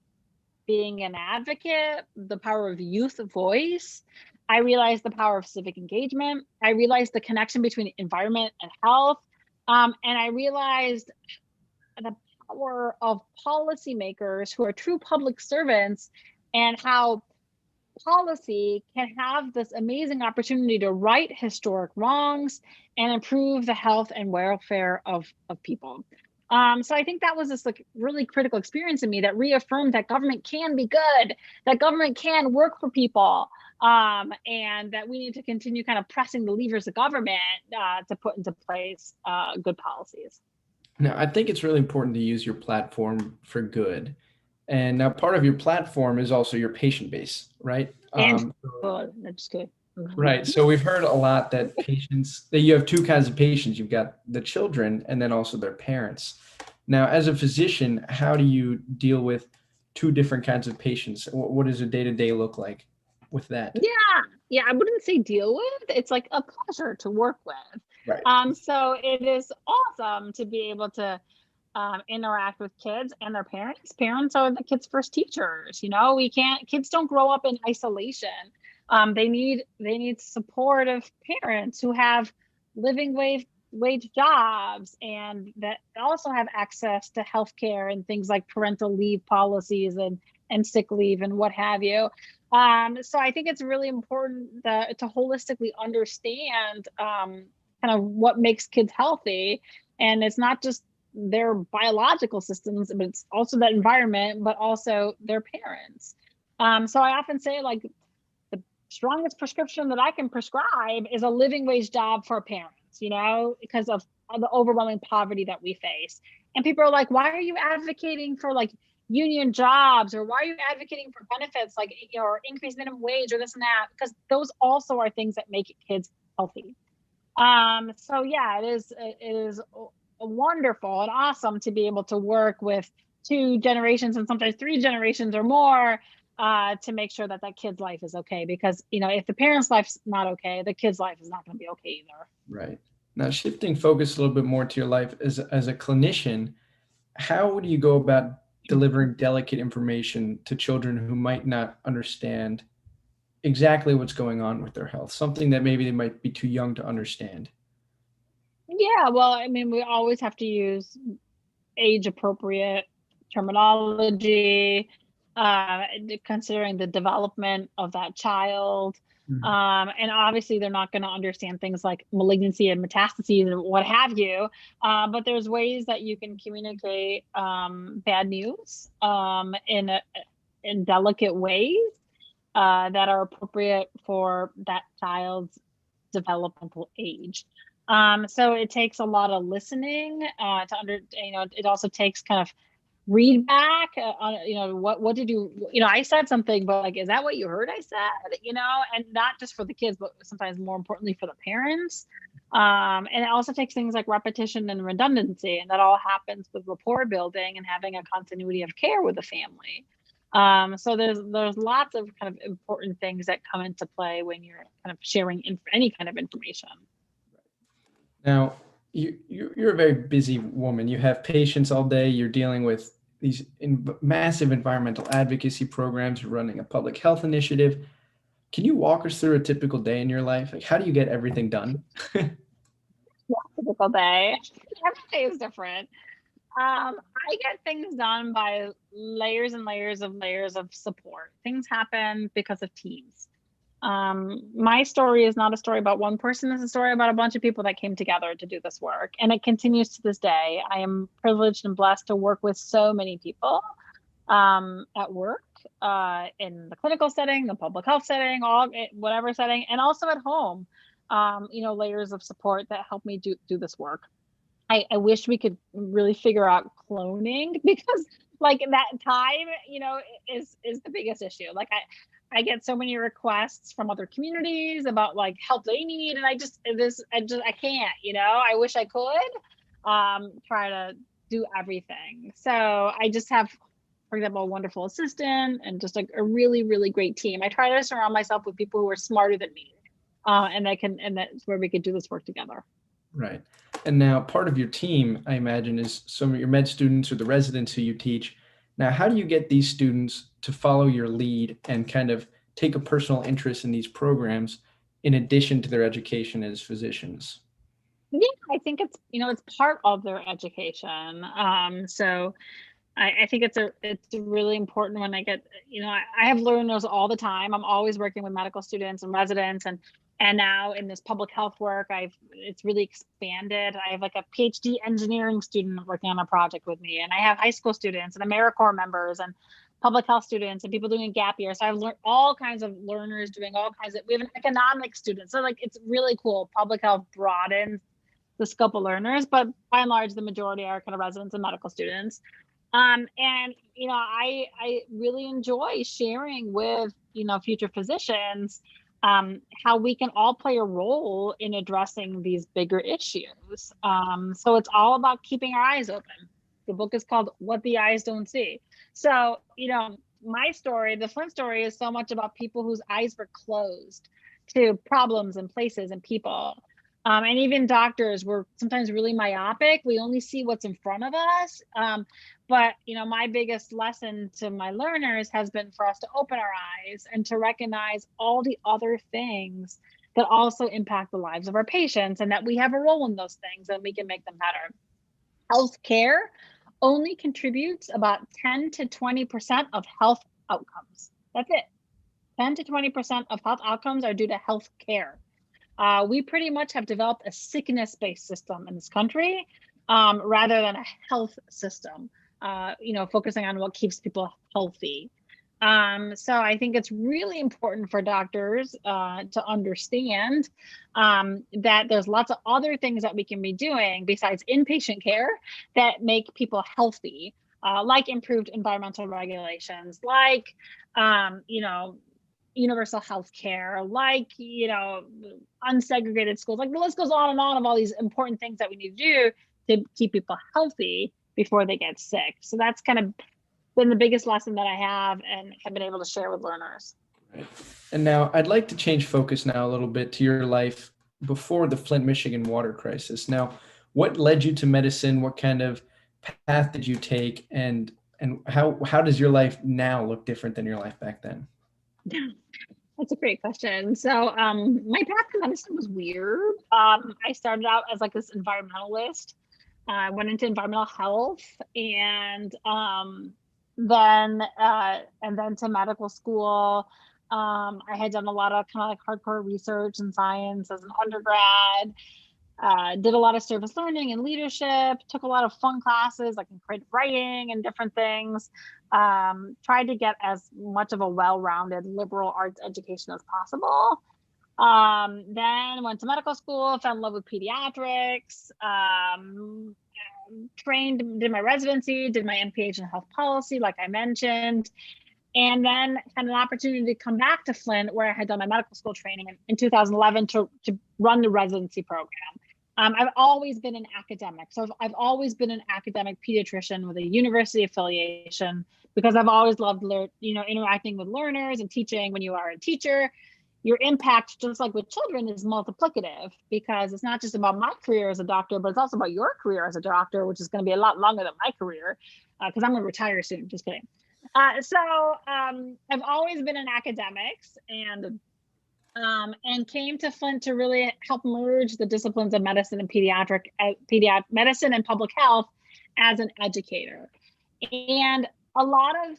being an advocate, the power of youth voice. I realized the power of civic engagement. I realized the connection between environment and health. And I realized the power of policymakers who are true public servants, and how policy can have this amazing opportunity to right historic wrongs and improve the health and welfare of people. So I think that was this like really critical experience in me that reaffirmed that government can be good, that government can work for people, and that we need to continue kind of pressing the levers of government to put into place good policies. Now, I think it's really important to use your platform for good. And now part of your platform is also your patient base, right? And that's good. Right. So we've heard a lot that you have two kinds of patients. You've got the children and then also their parents. Now, as a physician, how do you deal with two different kinds of patients? What does a day-to-day look like with that? Yeah, I wouldn't say deal with. It's like a pleasure to work with. Right. So it is awesome to be able to interact with kids and their parents. Parents are the kids' first teachers. Kids don't grow up in isolation. They need supportive parents who have living wage jobs, and that also have access to healthcare and things like parental leave policies and sick leave and what have you. So I think it's really important to holistically understand kind of what makes kids healthy. And it's not just their biological systems, but it's also that environment, but also their parents. So I often say, like, the strongest prescription that I can prescribe is a living wage job for parents, because of the overwhelming poverty that we face. And people are like, why are you advocating for like union jobs, or why are you advocating for benefits like, or increased minimum wage or this and that? Because those also are things that make kids healthy. So yeah, it is wonderful and awesome to be able to work with 2 generations and sometimes 3 generations or more to make sure that kid's life is okay. Because, if the parent's life's not okay, the kid's life is not going to be okay either. Right. Now, shifting focus a little bit more to your life as a clinician, how do you go about delivering delicate information to children who might not understand exactly what's going on with their health, something that maybe they might be too young to understand? Yeah, well, I mean, we always have to use age-appropriate terminology, considering the development of that child. And obviously, they're not going to understand things like malignancy and metastases and what have you. But there's ways that you can communicate bad news in delicate ways that are appropriate for that child's developmental age. So it takes a lot of listening it also takes kind of read back on, what did you, I said something, but like, is that what you heard I said, and not just for the kids, but sometimes more importantly for the parents. And it also takes things like repetition and redundancy, and that all happens with rapport building and having a continuity of care with the family. So there's lots of kind of important things that come into play when you're kind of sharing any kind of information. Now, you're a very busy woman. You have patients all day. You're dealing with these massive environmental advocacy programs. You're running a public health initiative. Can you walk us through a typical day in your life? Like, how do you get everything done? Typical day. Every day is different. I get things done by layers and layers of support. Things happen because of teams. My story is not a story about one person. It's a story about a bunch of people that came together to do this work. And it continues to this day. I am privileged and blessed to work with so many people at work, in the clinical setting, the public health setting, whatever setting, and also at home. Layers of support that help me do this work. I wish we could really figure out cloning, because like that time, is the biggest issue. Like I get so many requests from other communities about like help they need, and I can't, I wish I could try to do everything. So I just have, for example, a wonderful assistant and just like a really, really great team. I try to surround myself with people who are smarter than me, and that's where we could do this work together. Right. And now part of your team, I imagine, is some of your med students or the residents who you teach. Now, how do you get these students to follow your lead and kind of take a personal interest in these programs in addition to their education as physicians? Yeah, I think it's part of their education. So I think it's really important when I get, I have learners all the time. I'm always working with medical students and residents, and now in this public health work, it's really expanded. I have like a PhD engineering student working on a project with me, and I have high school students and AmeriCorps members and public health students and people doing a gap year. So I've learned all kinds of learners doing all kinds of, we have an economics student. So like, it's really cool. Public health broadens the scope of learners, but by and large, the majority are kind of residents and medical students. And I really enjoy sharing with future physicians how we can all play a role in addressing these bigger issues. So it's all about keeping our eyes open. The book is called What the Eyes Don't See. So my story, the Flint story, is so much about people whose eyes were closed to problems and places and people. And even doctors were sometimes really myopic. We only see what's in front of us. But my biggest lesson to my learners has been for us to open our eyes and to recognize all the other things that also impact the lives of our patients, and that we have a role in those things and we can make them better. Healthcare only contributes about 10 to 20% of health outcomes. That's it. 10 to 20% of health outcomes are due to healthcare. We pretty much have developed a sickness-based system in this country rather than a health system, focusing on what keeps people healthy. So I think it's really important for doctors to understand that there's lots of other things that we can be doing besides inpatient care that make people healthy, like improved environmental regulations, like, universal health care, like, unsegregated schools, like the list goes on and on of all these important things that we need to do to keep people healthy before they get sick. So that's kind of been the biggest lesson that I have and have been able to share with learners. Right. And now I'd like to change focus now a little bit to your life before the Flint, Michigan water crisis. Now, what led you to medicine? What kind of path did you take? And how does your life now look different than your life back then? That's a great question. So my path to medicine was weird. I started out as like this environmentalist. I went into environmental health, and then to medical school. I had done a lot of kind of like hardcore research and science as an undergrad. Did a lot of service learning and leadership, took a lot of fun classes like in creative writing and different things. Tried to get as much of a well-rounded liberal arts education as possible. Then went to medical school, fell in love with pediatrics, trained, did my residency, did my MPH in health policy, like I mentioned, and then had an opportunity to come back to Flint, where I had done my medical school training in 2011 to run the residency program. I've always been an academic. So I've always been an academic pediatrician with a university affiliation, because I've always loved, interacting with learners and teaching. When you are a teacher, your impact, just like with children, is multiplicative, because it's not just about my career as a doctor, but it's also about your career as a doctor, which is going to be a lot longer than my career, because I'm going to retire soon. Just kidding. So I've always been in academics, and came to Flint to really help merge the disciplines of medicine and pediatric medicine and public health as an educator. And a lot of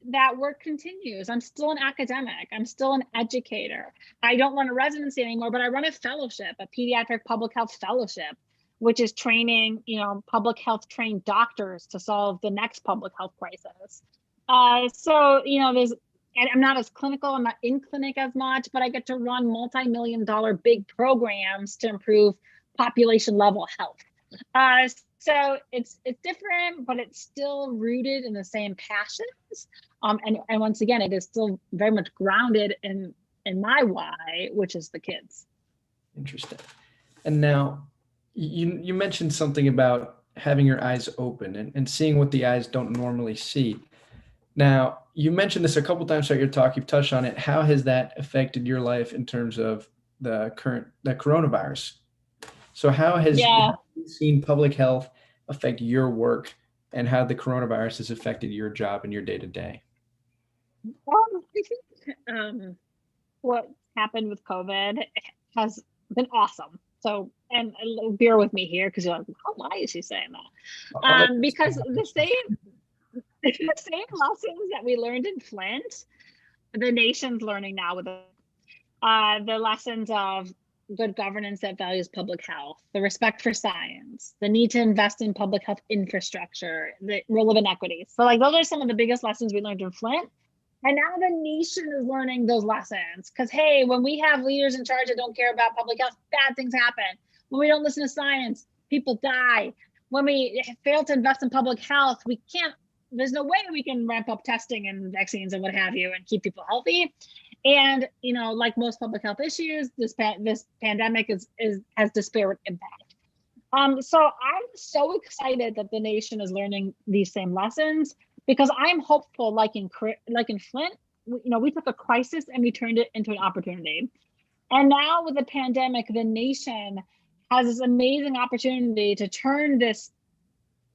that work continues. I'm still an academic. I'm still an educator. I don't run a residency anymore, but I run a fellowship, a pediatric public health fellowship, which is training, public health trained doctors to solve the next public health crisis. So, and I'm not as clinical, I'm not in clinic as much, but I get to run multi-million-dollar big programs to improve population level health. So it's different, but it's still rooted in the same passions. And once again, it is still very much grounded in my why, which is the kids. Interesting. And now you mentioned something about having your eyes open and seeing what the eyes don't normally see. Now, you mentioned this a couple times throughout your talk. You've touched on it. How has that affected your life in terms of the coronavirus? So how have you seen public health affect your work, and how the coronavirus has affected your job and your day-to-day? I think what happened with COVID has been awesome. So, and bear with me here because you're like, oh, why is she saying that? Because the same lessons that we learned in Flint, the nation's learning now with the lessons of good governance that values public health, the respect for science, the need to invest in public health infrastructure, the role of inequities. So like those are some of the biggest lessons we learned in Flint. And now the nation is learning those lessons because, hey, when we have leaders in charge that don't care about public health, bad things happen. When we don't listen to science, people die. When we fail to invest in public health, there's no way we can ramp up testing and vaccines and what have you and keep people healthy. And, like most public health issues, this pandemic has disparate impact. So I'm so excited that the nation is learning these same lessons because I'm hopeful, like in Flint, we took a crisis and we turned it into an opportunity. And now with the pandemic, the nation has this amazing opportunity to turn this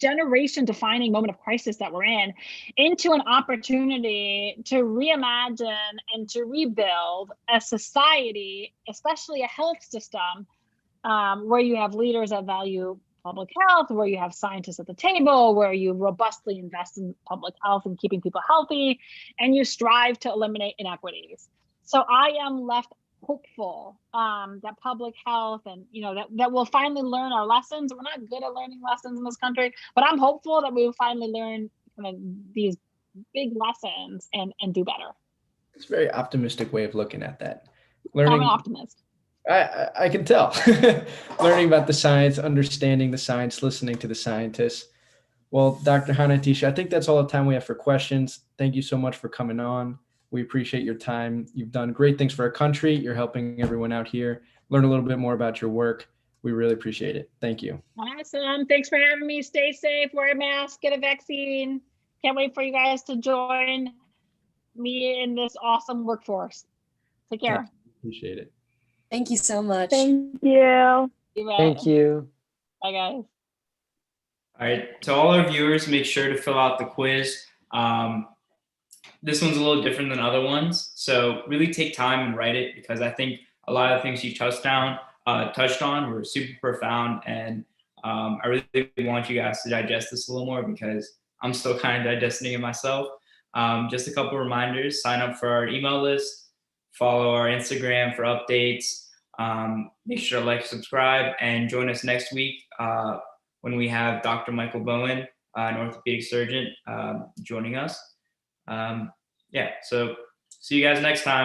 generation defining moment of crisis that we're in into an opportunity to reimagine and to rebuild a society, especially a health system, where you have leaders that value public health, where you have scientists at the table, where you robustly invest in public health and keeping people healthy, and you strive to eliminate inequities. So I am left hopeful that public health and that we'll finally learn our lessons. We're not good at learning lessons in this country, but I'm hopeful that we will finally learn kind of these big lessons and do better. It's a very optimistic way of looking at that. I'm an optimist. I can tell. Learning about the science, understanding the science, listening to the scientists. Well, Dr. Hanna-Attisha, I think that's all the time we have for questions. Thank you so much for coming on. We appreciate your time. You've done great things for our country. You're helping everyone out here learn a little bit more about your work. We really appreciate it. Thank you. Awesome. Thanks for having me. Stay safe, wear a mask, get a vaccine. Can't wait for you guys to join me in this awesome workforce. Take care. Appreciate it. Thank you so much. Thank you. Thank you. Bye, guys. All right, to all our viewers, make sure to fill out the quiz. This one's a little different than other ones, so really take time and write it because I think a lot of the things you touched on were super profound, and I really want you guys to digest this a little more because I'm still kind of digesting it myself. Just a couple reminders: sign up for our email list, follow our Instagram for updates. Make sure to like, subscribe, and join us next week when we have Dr. Michael Bowen, an orthopedic surgeon, joining us. So see you guys next time.